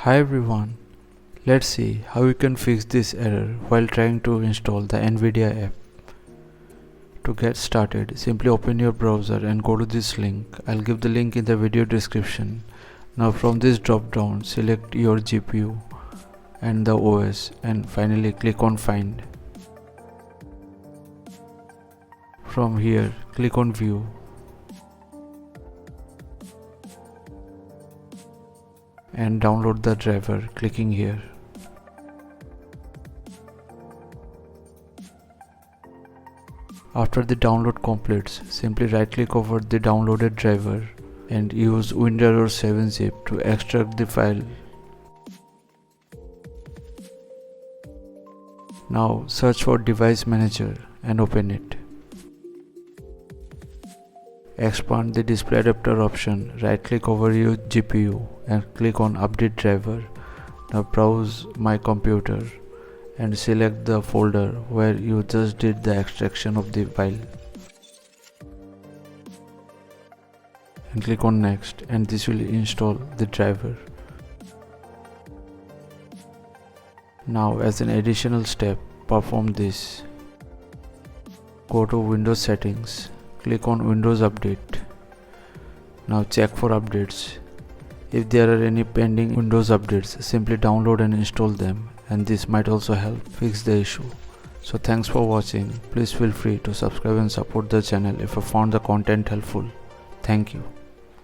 Hi everyone, let's see how you can fix this error while trying to install the NVIDIA app. To get started, simply open your browser and go to this link. I'll give the link in the video description. Now from this drop down, select your GPU and the OS and finally click on Find. From here, click on View. And download the driver, clicking here. After the download completes, simply right click over the downloaded driver and use Windows or 7-zip to extract the file. Now search for Device Manager and open it. Expand the display adapter option, right click over your GPU and click on Update Driver. Now browse My Computer and select the folder where you just did the extraction of the file. And click on Next, and this will install the driver. Now as an additional step, perform this. Go to Windows Settings. Click on Windows Update. Now check for updates. If there are any pending Windows updates, simply download and install them, and this might also help fix the issue. So thanks for watching. Please feel free to subscribe and support the channel if you found the content helpful. Thank you.